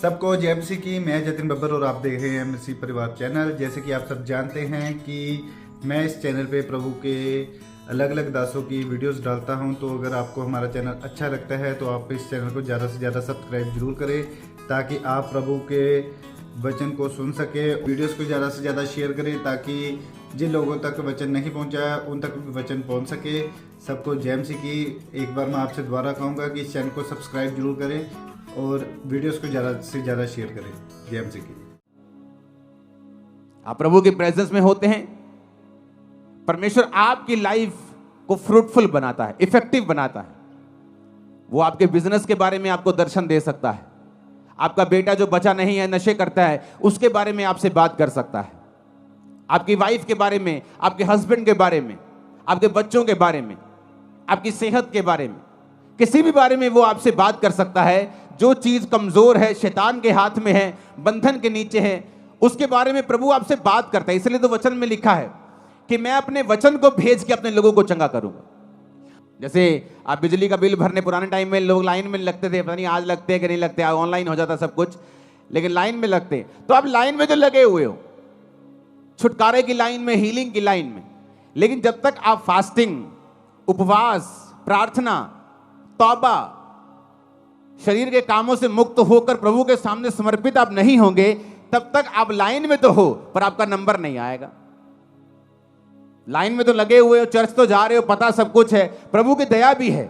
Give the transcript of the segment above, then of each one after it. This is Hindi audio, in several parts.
सबको जय मसीह की। मैं जतिन बब्बर और आप देख रहे हैं मसीह परिवार चैनल। जैसे कि आप सब जानते हैं कि मैं इस चैनल पे प्रभु के अलग अलग दासों की वीडियोस डालता हूं, तो अगर आपको हमारा चैनल अच्छा लगता है तो आप इस चैनल को ज़्यादा से ज़्यादा सब्सक्राइब जरूर करें, ताकि आप प्रभु के वचन को सुन सके। वीडियोस को ज़्यादा से ज़्यादा शेयर करें ताकि जिन लोगों तक वचन नहीं पहुंचा उन तक भी वचन पहुंच सके। सबको जय मसीह की। एक बार मैं आपसे दोबारा कहूँगा कि इस चैनल को सब्सक्राइब जरूर करें और वीडियोस को ज़्यादा से ज़्यादा शेयर करें। जय मसीह की। आप प्रभु के प्रेजेंस में होते हैं, परमेश्वर आपकी लाइफ को फ्रूटफुल बनाता है, इफेक्टिव बनाता है। वो आपके बिजनेस के बारे में आपको दर्शन दे सकता है। आपका बेटा जो बचा नहीं है, नशे करता है, उसके बारे में आपसे बात कर सकता है। आपकी वाइफ के बारे में, आपके हस्बैंड के बारे में, आपके बच्चों के बारे में, आपकी सेहत के बारे में, किसी भी बारे में वो आपसे बात कर सकता है। जो चीज कमजोर है, शैतान के हाथ में है, बंधन के नीचे है, उसके बारे में प्रभु आपसे बात करता है। इसलिए तो वचन में लिखा है कि मैं अपने वचन को भेज के अपने लोगों को चंगा करूंगा। जैसे आप बिजली का बिल भरने, पुराने टाइम में लोग लाइन में लगते थे, पता नहीं आज लगते हैं कि नहीं लगते, ऑनलाइन हो जाता सब कुछ, लेकिन लाइन में लगते। तो आप लाइन में जो लगे हुए हो, छुटकारे की लाइन में, हीलिंग की लाइन में, लेकिन जब तक आप फास्टिंग, उपवास, प्रार्थना, तौबा, शरीर के कामों से मुक्त होकर प्रभु के सामने समर्पित आप नहीं होंगे, तब तक आप लाइन में तो हो पर आपका नंबर नहीं आएगा। लाइन में तो लगे हुए हो, चर्च तो जा रहे हो, पता सब कुछ है, प्रभु की दया भी है।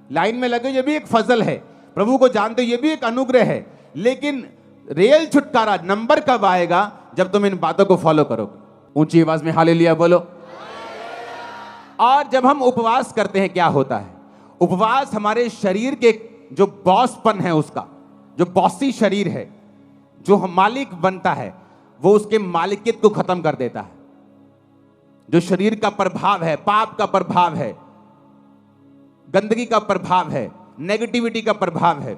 लाइन में लगे, ये भी एक फजल है, प्रभु को जानते हो, ये भी एक अनुग्रह है। लेकिन रियल छुटकारा, नंबर कब आएगा? जब तुम इन बातों को फॉलो करोगे। ऊंची आवाज में हालेलुया बोलो। और जब हम उपवास करते हैं, क्या होता है? उपवास हमारे शरीर के जो बॉसपन है, उसका जो बॉसी शरीर है, जो मालिक बनता है, वो उसके मालिकियत को खत्म कर देता है। जो शरीर का प्रभाव है, पाप का प्रभाव है, गंदगी का प्रभाव है, नेगेटिविटी का प्रभाव है।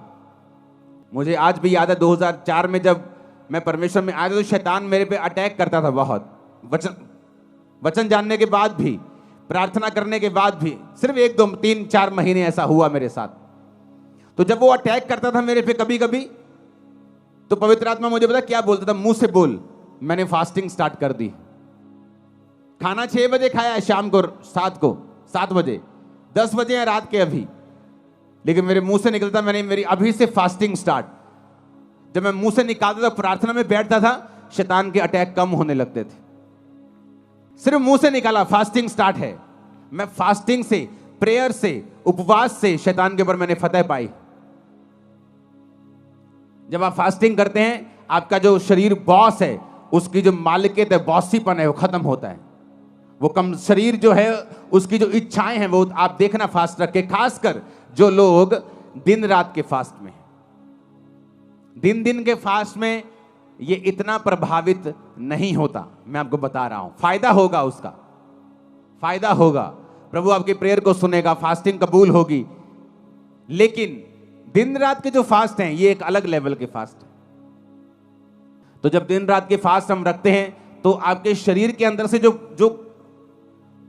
मुझे आज भी याद है 2004 में जब मैं परमेश्वर में आया तो शैतान मेरे पे अटैक करता था बहुत। वचन जानने के बाद भी, प्रार्थना करने के बाद भी, सिर्फ 1 2 3 4 महीने ऐसा हुआ मेरे साथ। तो जब वो अटैक करता था मेरे पे कभी कभी, तो पवित्र आत्मा मुझे पता क्या बोलता था? मुंह से बोल। मैंने फास्टिंग स्टार्ट कर दी। खाना 6 बजे खाया है, शाम को 7 बजे, 10 बजे है रात के अभी, लेकिन मेरे मुंह से निकलता, मैंने मेरी अभी से फास्टिंग स्टार्ट। जब मैं मुंह से निकालता था, प्रार्थना में बैठता था, शैतान के अटैक कम होने लगते थे। सिर्फ मुंह से निकाला, फास्टिंग स्टार्ट है। मैं फास्टिंग से, प्रेयर से, उपवास से शैतान के ऊपर मैंने फतह पाई। जब आप फास्टिंग करते हैं, आपका जो शरीर बॉस है, उसकी जो मालिकियत है, बॉसीपन है, वो खत्म होता है। वो कम शरीर जो है, उसकी जो इच्छाएं हैं, वो आप देखना फास्ट रख के, खासकर जो लोग दिन रात के फास्ट में, दिन के फास्ट में ये इतना प्रभावित नहीं होता। मैं आपको बता रहा हूं, फायदा होगा, उसका फायदा होगा। प्रभु आपकी प्रेयर को सुनेगा, फास्टिंग कबूल होगी। लेकिन दिन रात के जो फास्ट हैं, ये एक अलग लेवल के फास्ट है। तो जब दिन रात के फास्ट हम रखते हैं, तो आपके शरीर के अंदर से जो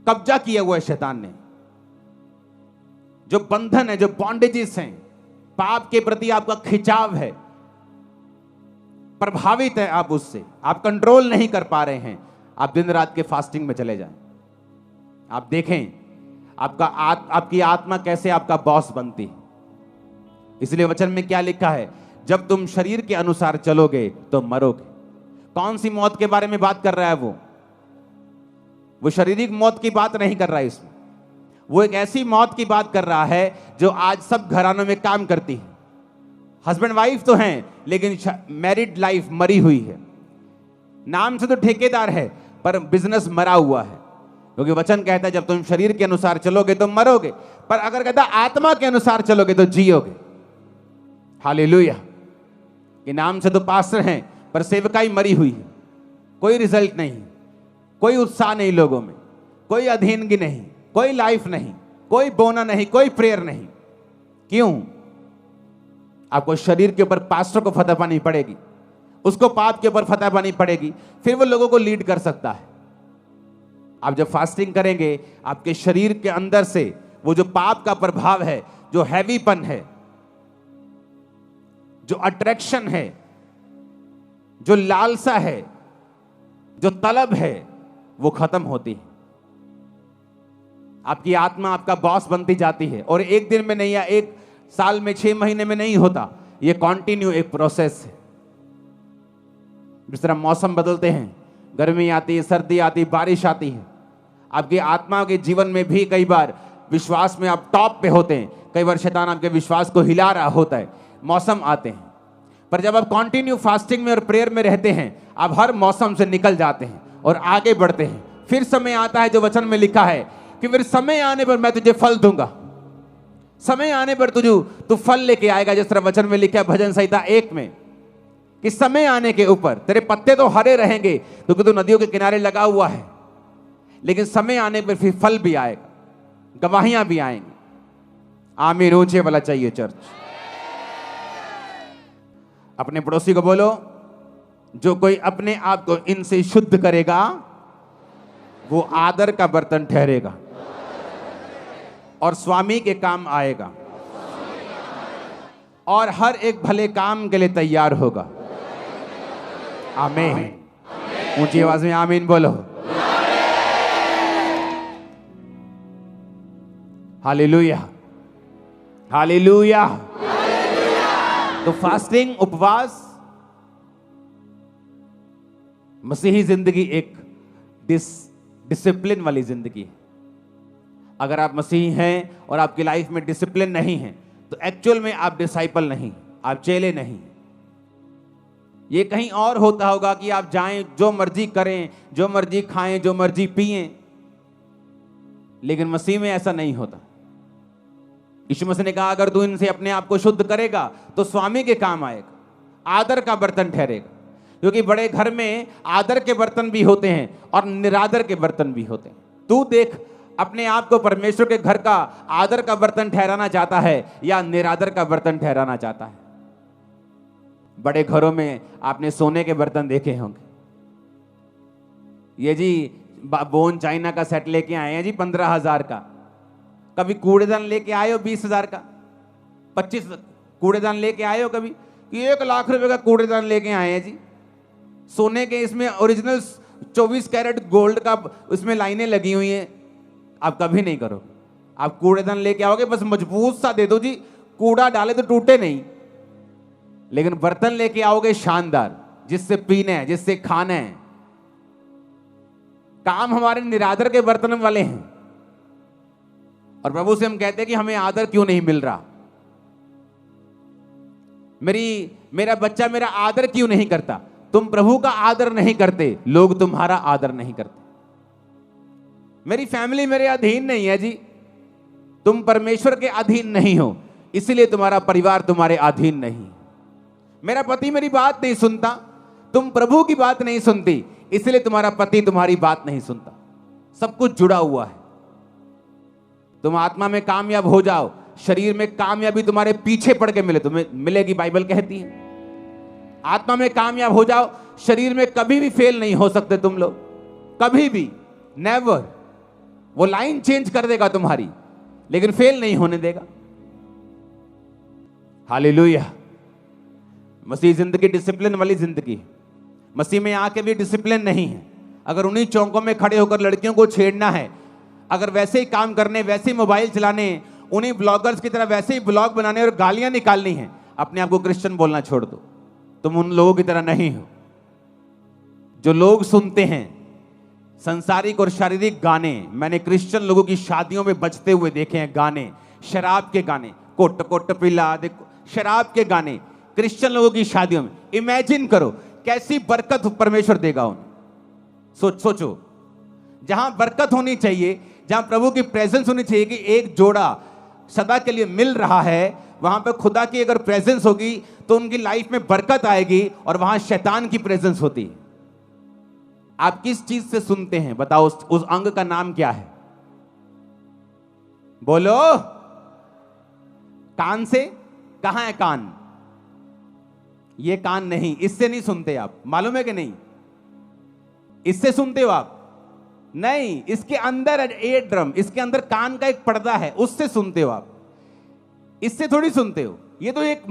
कब्जा किया हुआ है शैतान ने, जो बंधन है, जो बॉन्डेजेस हैं, पाप के प्रति आपका खिंचाव है, प्रभावित है आप उससे, आप कंट्रोल नहीं कर पा रहे हैं, आप दिन रात के फास्टिंग में चले जाएं। आप देखें आपकी आत्मा कैसे आपका बॉस बनती है। इसलिए वचन में क्या लिखा है? जब तुम शरीर के अनुसार चलोगे तो मरोगे। कौन सी मौत के बारे में बात कर रहा है? वो शारीरिक मौत की बात नहीं कर रहा है इसमें। वो एक ऐसी मौत की बात कर रहा है जो आज सब घरानों में काम करती है। हस्बैंड वाइफ तो हैं, लेकिन मैरिड लाइफ मरी हुई है। नाम से तो ठेकेदार है, पर बिजनेस मरा हुआ है। क्योंकि वचन कहता है जब तुम शरीर के अनुसार चलोगे तो मरोगे, पर अगर कहता आत्मा के अनुसार चलोगे तो जियोगे। हालेलुया। ये नाम से तो पास्टर हैं, पर सेवकाई मरी हुई है। कोई रिजल्ट नहीं, कोई उत्साह नहीं लोगों में, कोई अधीनगी नहीं, कोई लाइफ नहीं, कोई बोना नहीं, कोई प्रेयर नहीं। क्यों? आपको शरीर के ऊपर पास्टर को फतह पानी पड़ेगी, उसको पाप के ऊपर फतह पानी पड़ेगी, फिर वो लोगों को लीड कर सकता है। आप जब फास्टिंग करेंगे, आपके शरीर के अंदर से वो जो पाप का प्रभाव है, जो हैवीपन है, जो अट्रैक्शन है, जो लालसा है, जो तलब है, वो खत्म होती है। आपकी आत्मा आपका बॉस बनती जाती है, और एक दिन में नहीं या एक साल में 6 महीने में नहीं होता, ये कॉन्टिन्यू एक प्रोसेस है। जिस तरह मौसम बदलते हैं, गर्मी आती है, सर्दी आती है, बारिश आती है, आपकी आत्मा के जीवन में भी कई बार विश्वास में आप टॉप पे होते हैं, कई बार शैतान आपके विश्वास को हिला रहा होता है, मौसम आते हैं। पर जब आप कंटिन्यू फास्टिंग में और प्रेयर में रहते हैं, आप हर मौसम से निकल जाते हैं और आगे बढ़ते हैं। फिर समय आता है, जो वचन में लिखा है कि फिर समय आने पर मैं तुझे फल दूंगा, समय आने पर तू फल लेके आएगा। जिस तरह वचन में लिखा है भजन संहिता 1 में कि समय आने के ऊपर तेरे पत्ते तो हरे रहेंगे क्योंकि तू नदियों के किनारे लगा हुआ है, लेकिन समय आने पर फिर फल भी आएगा, गवाहियां भी आएंगी। आमीन ऊंचे वाला चाहिए चर्च। अपने पड़ोसी को बोलो, जो कोई अपने आप को इनसे शुद्ध करेगा वो आदर का बर्तन ठहरेगा और स्वामी के काम आएगा और हर एक भले काम के लिए तैयार होगा। आमीन। ऊंची आवाज में आमीन बोलो। Hallelujah, hallelujah. तो फास्टिंग, उपवास, मसीही जिंदगी एक डिसिप्लिन वाली जिंदगी है। अगर आप मसीही हैं और आपकी लाइफ में डिसिप्लिन नहीं है तो एक्चुअल में आप डिसाइपल नहीं, आप चेले नहीं। ये कहीं और होता होगा कि आप जाएं, जो मर्जी करें, जो मर्जी खाएं, जो मर्जी पिएं, लेकिन मसीह में ऐसा नहीं होता। यीशु मसीह ने कहा अगर तू इनसे अपने आप को शुद्ध करेगा तो स्वामी के काम आएगा, आदर का बर्तन ठहरेगा। क्योंकि बड़े घर में आदर के बर्तन भी होते हैं और निरादर के बर्तन भी होते हैं। तू देख, अपने आप को परमेश्वर के घर का आदर का बर्तन ठहराना चाहता है या निरादर का बर्तन ठहराना चाहता है। बड़े घरों में आपने सोने के बर्तन देखे होंगे। ये जी बोन चाइना का सेट लेके आए हैं जी 15,000 का। कभी कूड़ेदान लेके आए हो 20,000 का, 25 कूड़ेदान लेके आए हो कभी? 1 लाख रुपए का कूड़ेदान लेके आए हैं जी, सोने के। इसमें ओरिजिनल 24 कैरेट गोल्ड का इसमें लाइनें लगी हुई हैं। आप कभी नहीं करो। आप कूड़ेदान लेके आओगे, बस मजबूत सा दे दो जी, कूड़ा डाले तो टूटे नहीं। लेकिन बर्तन लेके आओगे शानदार, जिससे पीना है, जिससे खाना है। काम हमारे निरादर के बर्तन वाले हैं और प्रभु से हम कहते हैं कि हमें आदर क्यों नहीं मिल रहा, मेरा बच्चा मेरा आदर क्यों नहीं करता। तुम प्रभु का आदर नहीं करते, लोग तुम्हारा आदर नहीं करते। मेरी फैमिली मेरे अधीन नहीं है जी, तुम परमेश्वर के अधीन नहीं हो, इसलिए तुम्हारा परिवार तुम्हारे अधीन नहीं। मेरा पति मेरी बात नहीं सुनता, तुम प्रभु की बात नहीं सुनती, इसलिए तुम्हारा पति तुम्हारी बात नहीं सुनता। सब कुछ जुड़ा हुआ है। तुम आत्मा में कामयाब हो जाओ, शरीर में कामयाबी तुम्हारे पीछे पड़ के मिले, तुम्हें मिलेगी, बाइबल कहती है। आत्मा में कामयाब हो जाओ, शरीर में कभी भी फेल नहीं हो सकते तुम लोग, कभी भी, नेवर। वो लाइन चेंज कर देगा तुम्हारी, लेकिन फेल नहीं होने देगा। हालेलुया। मसीह जिंदगी डिसिप्लिन वाली जिंदगी है। मसीह में आके भी डिसिप्लिन नहीं है। अगर उन्हीं चौकों में खड़े होकर लड़कियों को छेड़ना है, अगर वैसे ही काम करने, वैसे ही मोबाइल चलाने, उन्हीं ब्लॉगर्स की तरह वैसे ही ब्लॉग बनाने और गालियां निकालनी है, अपने आप को क्रिश्चियन बोलना छोड़ दो। तुम उन लोगों की तरह नहीं हो जो लोग सुनते हैं संसारिक और शारीरिक गाने। मैंने क्रिश्चियन लोगों की शादियों में बजते हुए देखे हैं गाने, शराब के गाने, कोट कोट पिला दे, शराब के गाने क्रिश्चियन लोगों की शादियों में। इमेजिन करो कैसी बरकत परमेश्वर देगा उन्हें। सोचो, जहां बरकत होनी चाहिए, जहां प्रभु की प्रेजेंस होनी चाहिए कि एक जोड़ा सदा के लिए मिल रहा है, वहां पे खुदा की अगर प्रेजेंस होगी तो उनकी लाइफ में बरकत आएगी और वहां शैतान की प्रेजेंस होती है। आप किस चीज से सुनते हैं बताओ? उस अंग का नाम क्या है? बोलो। कान से? कहां है कान? ये कान नहीं, इससे नहीं सुनते आप, मालूम है कि नहीं? इससे सुनते हो आप? नहीं, इसके अंदर एयर ड्रम, इसके अंदर कान का एक पर्दा है, उससे सुनते हो आप, इससे थोड़ी सुनते हो। ये तो एक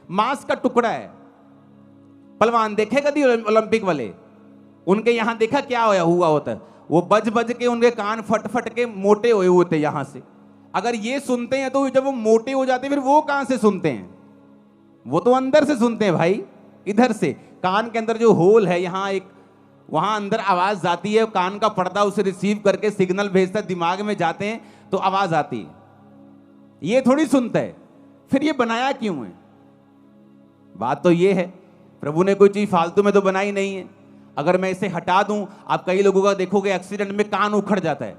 मांस का टुकड़ा है। पहलवान देखे कभी ओलंपिक वाले, उनके यहां देखा क्या हुआ होता है, वो बज बज के उनके कान फट फट के मोटे हुए होते यहां से। अगर ये सुनते हैं तो जब वो मोटे हो जाते हैं फिर वो कहां से सुनते हैं? वो तो अंदर से सुनते हैं भाई, इधर से। कान के अंदर जो होल है यहां एक, वहां अंदर आवाज जाती है, कान का पर्दा उसे रिसीव करके सिग्नल भेजता है, दिमाग में जाते हैं तो आवाज आती है। ये थोड़ी सुनता है। फिर ये बनाया क्यों है? बात तो ये है, प्रभु ने कोई चीज फालतू में तो बनाई नहीं है। अगर मैं इसे हटा दूं, आप कई लोगों का देखोगे एक्सीडेंट में कान उखड़ जाता है,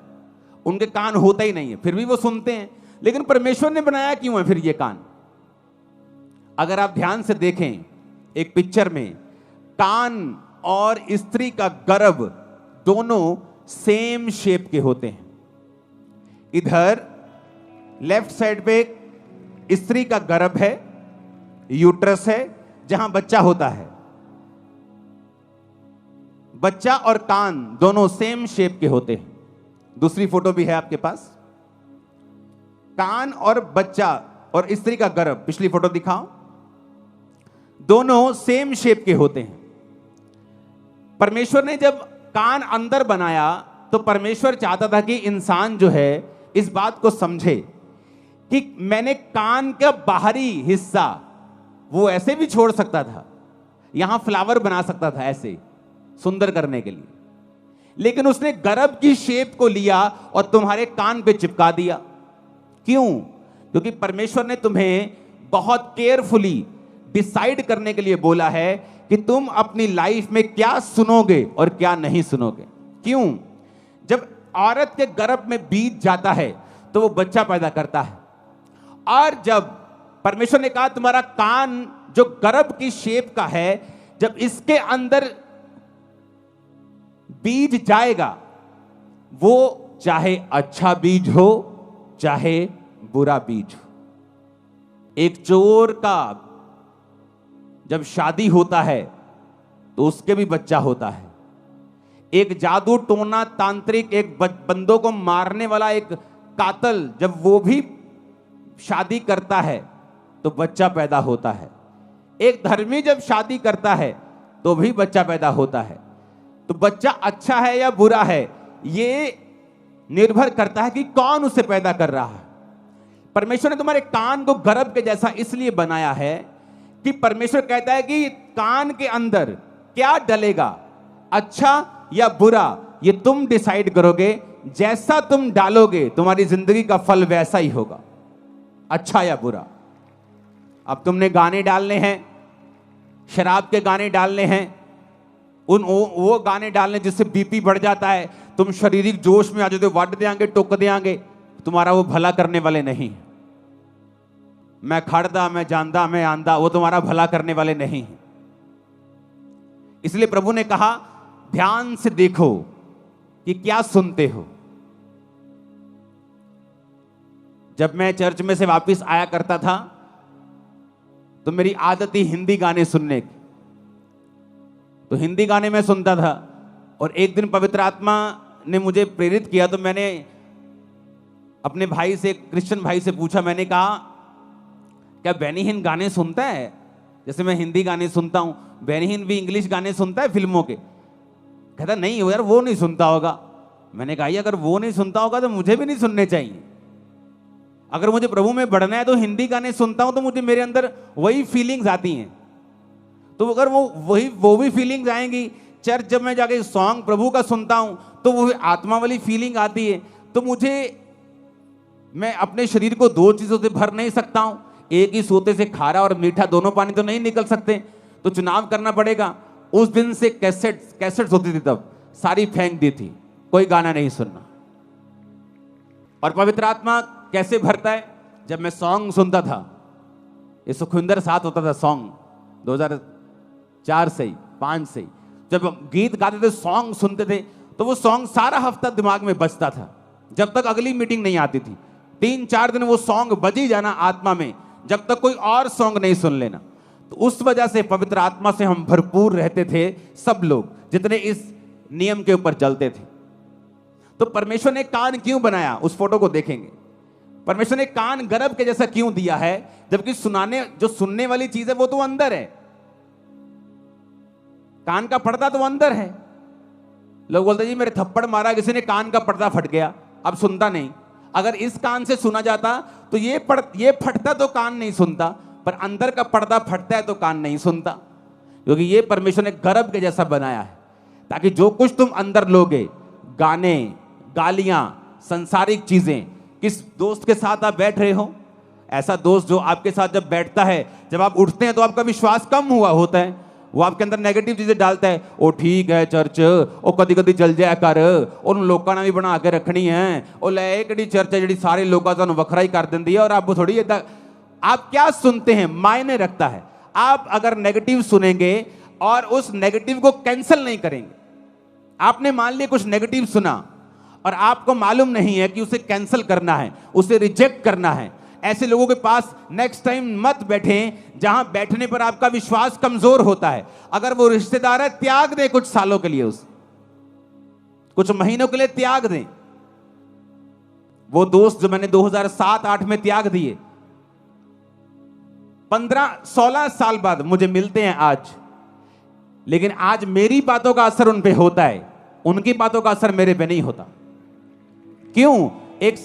उनके कान होता ही नहीं है, फिर भी वो सुनते हैं। लेकिन परमेश्वर ने बनाया क्यों है फिर ये कान? अगर आप ध्यान से देखें एक पिक्चर में, कान और स्त्री का गर्भ दोनों सेम शेप के होते हैं। इधर लेफ्ट साइड पे स्त्री का गर्भ है, यूट्रस है, जहां बच्चा होता है। बच्चा और कान दोनों सेम शेप के होते हैं। दूसरी फोटो भी है आपके पास। कान और बच्चा और स्त्री का गर्भ, पिछली फोटो दिखाओ, दोनों सेम शेप के होते हैं। परमेश्वर ने जब कान अंदर बनाया तो परमेश्वर चाहता था कि इंसान जो है इस बात को समझे कि मैंने कान का बाहरी हिस्सा वो ऐसे भी छोड़ सकता था, यहां फ्लावर बना सकता था ऐसे सुंदर करने के लिए, लेकिन उसने गर्भ की शेप को लिया और तुम्हारे कान पे चिपका दिया। क्यों? क्योंकि परमेश्वर ने तुम्हें बहुत केयरफुली डिसाइड करने के लिए बोला है कि तुम अपनी लाइफ में क्या सुनोगे और क्या नहीं सुनोगे। क्यों? जब औरत के गर्भ में बीज जाता है तो वो बच्चा पैदा करता है, और जब परमेश्वर ने कहा तुम्हारा कान जो गर्भ की शेप का है, जब इसके अंदर बीज जाएगा, वो चाहे अच्छा बीज हो चाहे बुरा बीज हो। एक चोर का जब शादी होता है तो उसके भी बच्चा होता है। एक जादू टोना तांत्रिक, एक बंदों को मारने वाला एक कातल, जब वो भी शादी करता है तो बच्चा पैदा होता है। एक धर्मी जब शादी करता है तो भी बच्चा पैदा होता है। तो बच्चा अच्छा है या बुरा है, ये निर्भर करता है कि कौन उसे पैदा कर रहा है। परमेश्वर ने तुम्हारे कान को गर्भ के जैसा इसलिए बनाया है कि परमेश्वर कहता है कि कान के अंदर क्या डलेगा, अच्छा या बुरा, ये तुम डिसाइड करोगे। जैसा तुम डालोगे तुम्हारी जिंदगी का फल वैसा ही होगा, अच्छा या बुरा। अब तुमने गाने डालने हैं, शराब के गाने डालने हैं, वो गाने डालने जिससे बीपी बढ़ जाता है, तुम शारीरिक जोश में आ जाते हो, वट देंगे, टोक देंगे, तुम्हारा वो भला करने वाले नहीं। मैं खड़दा, मैं जानदा, मैं आंदा, वो तुम्हारा भला करने वाले नहीं। इसलिए प्रभु ने कहा ध्यान से देखो कि क्या सुनते हो। जब मैं चर्च में से वापस आया करता था तो मेरी आदत थी हिंदी गाने सुनने की, तो हिंदी गाने में सुनता था। और एक दिन पवित्र आत्मा ने मुझे प्रेरित किया, तो मैंने अपने भाई से, क्रिश्चियन भाई से पूछा, मैंने कहा क्या बेनीहीन गाने सुनता है? जैसे मैं हिंदी गाने सुनता हूं, बेनीहीन भी इंग्लिश गाने सुनता है फिल्मों के? कहता नहीं यार, वो नहीं सुनता होगा। मैंने कहा अगर वो नहीं सुनता होगा तो मुझे भी नहीं सुनने चाहिए। अगर मुझे प्रभु में बढ़ना है तो हिंदी गाने सुनता हूं तो मुझे मेरे अंदर वही फीलिंग्स आती हैं। तो अगर वो भी फीलिंग्स आएंगी, चर्च जब मैं जाके सॉन्ग प्रभु का सुनता हूं तो वो आत्मा वाली फीलिंग आती है, तो मैं अपने शरीर को दो चीजों से भर नहीं सकता हूं। एक ही सोते से खारा और मीठा दोनों पानी तो नहीं निकल सकते, तो चुनाव करना पड़ेगा। उस दिन से कैसेट्स होती थी, तब सारी फेंक दी थी, कोई गाना नहीं सुनना। और पवित्र आत्मा कैसे भरता है? जब मैं सॉन्ग सुनता था, ये सुखविंदर साथ होता था सॉन्ग 2004 से 5 से, जब गीत गाते थे, सॉन्ग सुनते थे, तो वो सॉन्ग सारा हफ्ता दिमाग में बजता था, जब तक अगली मीटिंग नहीं आती थी। 3-4 दिन वो सॉन्ग बजी जाना आत्मा में, जब तक कोई और सॉन्ग नहीं सुन लेना। तो उस वजह से पवित्र आत्मा से हम भरपूर रहते थे, सब लोग जितने इस नियम के ऊपर चलते थे। तो परमेश्वर ने कान क्यों बनाया, उस फोटो को देखेंगे। परमेश्वर ने कान गर्भ के जैसा क्यों दिया है, जबकि जो सुनने वाली चीज है वो तो अंदर है। कान का पर्दा तो अंदर है। लोग बोलते जी मेरे थप्पड़ मारा किसी ने, कान का पर्दा फट गया, अब सुनता नहीं। अगर इस कान से सुना जाता तो ये फटता तो कान नहीं सुनता, पर अंदर का पर्दा फटता है तो कान नहीं सुनता। क्योंकि ये परमेश्वर ने गर्भ के जैसा बनाया है, ताकि जो कुछ तुम अंदर लोगे, गाने, गालियां, सांसारिक चीजें, किस दोस्त के साथ आप बैठ रहे हो, ऐसा दोस्त जो आपके साथ जब बैठता है, जब आप उठते हैं तो आपका विश्वास कम हुआ होता है, वो आपके अंदर नेगेटिव चीजें डालता है। ओ ठीक है चर्च, ओ कदी कदी चल जाया कर, उन लोगों ने भी बना के रखनी है, ओ ले किहड़ी चर्च है जी सारे लोगों को वखरा ही कर देंदी है, और आप थोड़ी इदा। आप क्या सुनते हैं मायने रखता है। आप अगर नेगेटिव सुनेंगे और उस नेगेटिव को कैंसिल नहीं करेंगे, आपने मान लिया कुछ नेगेटिव सुना और आपको मालूम नहीं है कि उसे कैंसिल करना है, उसे रिजेक्ट करना है, ऐसे लोगों के पास नेक्स्ट टाइम मत बैठें जहां बैठने पर आपका विश्वास कमजोर होता है। अगर वो रिश्तेदार है, त्याग दें कुछ सालों के लिए, उस कुछ महीनों के लिए त्याग दें। वो दोस्त जो मैंने 2007-8 में त्याग दिए, 15-16 साल बाद मुझे मिलते हैं आज, लेकिन आज मेरी बातों का असर उन पे होता है, उनकी बातों का असर मेरे पे नहीं होता। क्यों? एक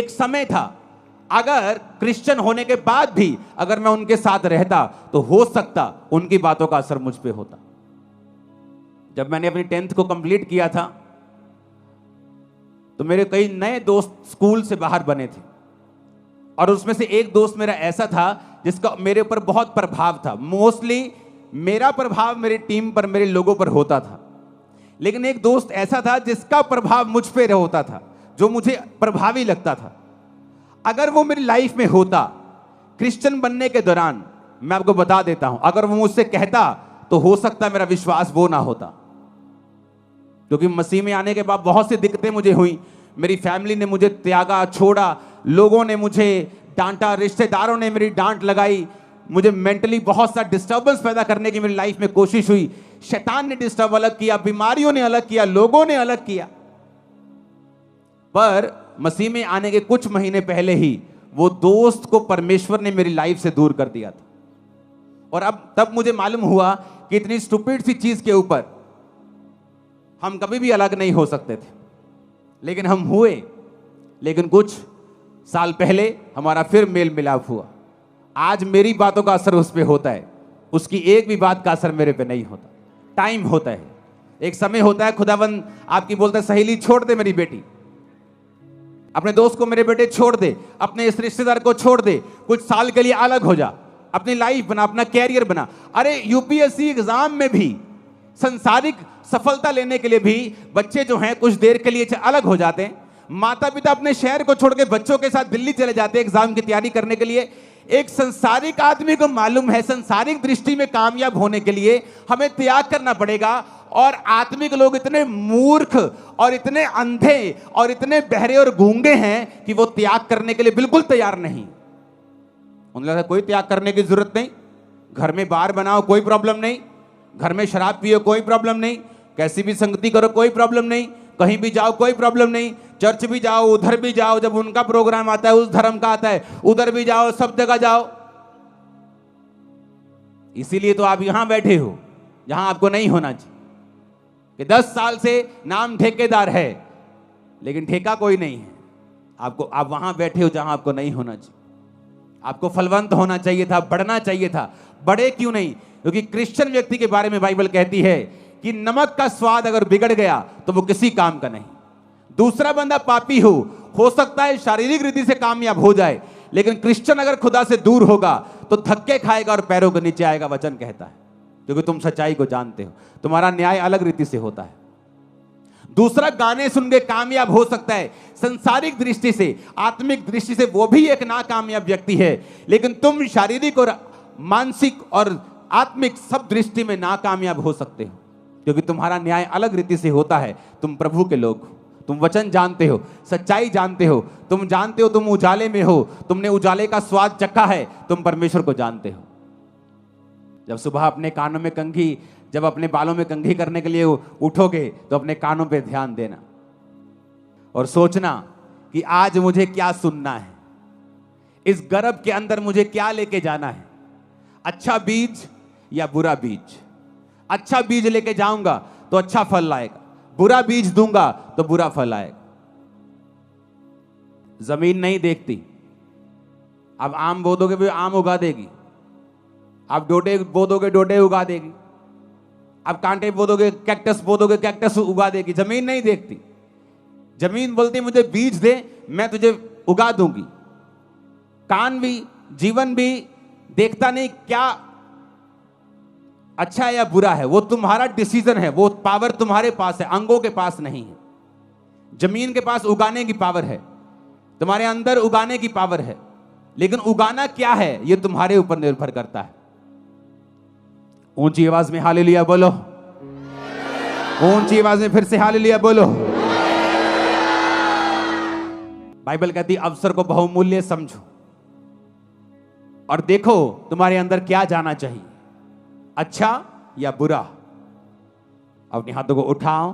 समय था अगर क्रिश्चियन होने के बाद भी अगर मैं उनके साथ रहता तो हो सकता उनकी बातों का असर मुझ पे होता। जब मैंने अपनी 10th को कंप्लीट किया था तो मेरे कई नए दोस्त स्कूल से बाहर बने थे, और उसमें से एक दोस्त मेरा ऐसा था जिसका मेरे ऊपर बहुत प्रभाव था। मोस्टली मेरा प्रभाव मेरी टीम पर, मेरे लोगों पर होता था, लेकिन एक दोस्त ऐसा था जिसका प्रभाव मुझ पे होता था, जो मुझे प्रभावी लगता था। अगर वो मेरी लाइफ में होता क्रिश्चियन बनने के दौरान, मैं आपको बता देता हूं, अगर वो मुझसे कहता तो हो सकता मेरा विश्वास वो ना होता। क्योंकि मसीह में आने के बाद बहुत सी दिक्कतें मुझे हुई, मेरी फैमिली ने मुझे त्यागा, छोड़ा, लोगों ने मुझे डांटा, रिश्तेदारों ने मेरी डांट लगाई, मुझे मेंटली बहुत सा डिस्टर्बेंस पैदा करने की मेरी लाइफ में कोशिश हुई। शैतान ने डिस्टर्ब अलग किया, बीमारियों ने अलग किया, लोगों ने अलग किया। पर मसीह में आने के कुछ महीने पहले ही वो दोस्त को परमेश्वर ने मेरी लाइफ से दूर कर दिया था। और अब तब मुझे मालूम हुआ कि इतनी स्टूपिड सी चीज के ऊपर हम कभी भी अलग नहीं हो सकते थे, लेकिन हम हुए। लेकिन कुछ साल पहले हमारा फिर मेल मिलाप हुआ। आज मेरी बातों का असर उस पर होता है, उसकी एक भी बात का असर मेरे पे नहीं होता। टाइम होता है, एक समय होता है, खुदावंद आपकी बोलता है सहेली छोड़ दे मेरी बेटी, अपने दोस्त को मेरे बेटे छोड़ दे, अपने इस रिश्तेदार को छोड़ दे, कुछ साल के लिए अलग हो जा, अपनी लाइफ बना, अपना कैरियर बना। अरे यूपीएससी एग्जाम में भी, संसारिक सफलता लेने के लिए भी बच्चे जो हैं कुछ देर के लिए अलग हो जाते हैं। माता पिता अपने शहर को छोड़ के बच्चों के साथ दिल्ली चले जाते हैं एग्जाम की तैयारी करने के लिए। एक संसारिक आदमी को मालूम है संसारिक दृष्टि में कामयाब होने के लिए हमें त्याग करना पड़ेगा, और आत्मिक लोग इतने मूर्ख और इतने अंधे और इतने बहरे और गूंगे हैं कि वो त्याग करने के लिए बिल्कुल तैयार नहीं। उन्हें लगता है कोई त्याग करने की जरूरत नहीं, घर में बार बनाओ कोई प्रॉब्लम नहीं, घर में शराब पियो कोई प्रॉब्लम नहीं, कैसी भी संगति करो कोई प्रॉब्लम नहीं, कहीं भी जाओ कोई प्रॉब्लम नहीं, चर्च भी जाओ, उधर भी जाओ, जब उनका प्रोग्राम आता है, उस धर्म का आता है, उधर भी जाओ, सब जगह जाओ। इसीलिए तो आप यहां बैठे हो जहां आपको नहीं होना चाहिए, कि 10 साल से नाम ठेकेदार है लेकिन ठेका कोई नहीं है। आप वहां बैठे हो जहां आपको नहीं होना चाहिए। आपको फलवंत होना चाहिए था, बढ़ना चाहिए था। बढ़े क्यों नहीं? क्योंकि क्रिश्चियन व्यक्ति के बारे में बाइबल कहती है कि नमक का स्वाद अगर बिगड़ गया तो वो किसी काम का नहीं। दूसरा बंदा पापी हो सकता है शारीरिक रीति से कामयाब हो जाए, लेकिन क्रिश्चियन अगर खुदा से दूर होगा तो धक्के खाएगा और पैरों के नीचे आएगा, वचन कहता है। क्योंकि तुम सच्चाई को जानते हो, तुम्हारा न्याय अलग रीति से होता है। दूसरा, गाने सुन के कामयाब हो सकता है, संसारिक दृष्टि से, आत्मिक दृष्टि से वो भी एक नाकामयाब व्यक्ति है, लेकिन तुम शारीरिक और मानसिक और आत्मिक सब दृष्टि में नाकामयाब हो सकते हो, क्योंकि तुम्हारा न्याय अलग रीति से होता है। तुम प्रभु के लोग हो, तुम वचन जानते हो, सच्चाई जानते हो, तुम जानते हो तुम उजाले में हो, तुमने उजाले का स्वाद चखा है, तुम परमेश्वर को जानते हो। जब सुबह अपने कानों में कंघी, जब अपने बालों में कंघी करने के लिए उठोगे तो अपने कानों पे ध्यान देना और सोचना कि आज मुझे क्या सुनना है, इस गर्भ के अंदर मुझे क्या लेके जाना है, अच्छा बीज या बुरा बीज। अच्छा बीज लेके जाऊंगा तो अच्छा फल लाएगा, बुरा बीज दूंगा तो बुरा फल आएगा। जमीन नहीं देखती। आप आम बो दोगे भी आम उगा देगी, आप डोडे बो दोगे डोडे उगा देगी, आप कांटे बो दोगे, कैक्टस बो दोगे, कैक्टस उगा देगी। जमीन नहीं देखती। जमीन बोलती मुझे बीज दे, मैं तुझे उगा दूंगी। कान भी, जीवन भी देखता नहीं क्या अच्छा है या बुरा है, वो तुम्हारा डिसीजन है, वो पावर तुम्हारे पास है, अंगों के पास नहीं है। जमीन के पास उगाने की पावर है, तुम्हारे अंदर उगाने की पावर है, लेकिन उगाना क्या है ये तुम्हारे ऊपर निर्भर करता है। ऊंची आवाज में हालेलुया बोलो, ऊंची आवाज में फिर से हालेलुया बोलो। बाइबल कहती अवसर को बहुमूल्य समझो और देखो तुम्हारे अंदर क्या जाना चाहिए, अच्छा या बुरा। अपने हाथों को उठाओ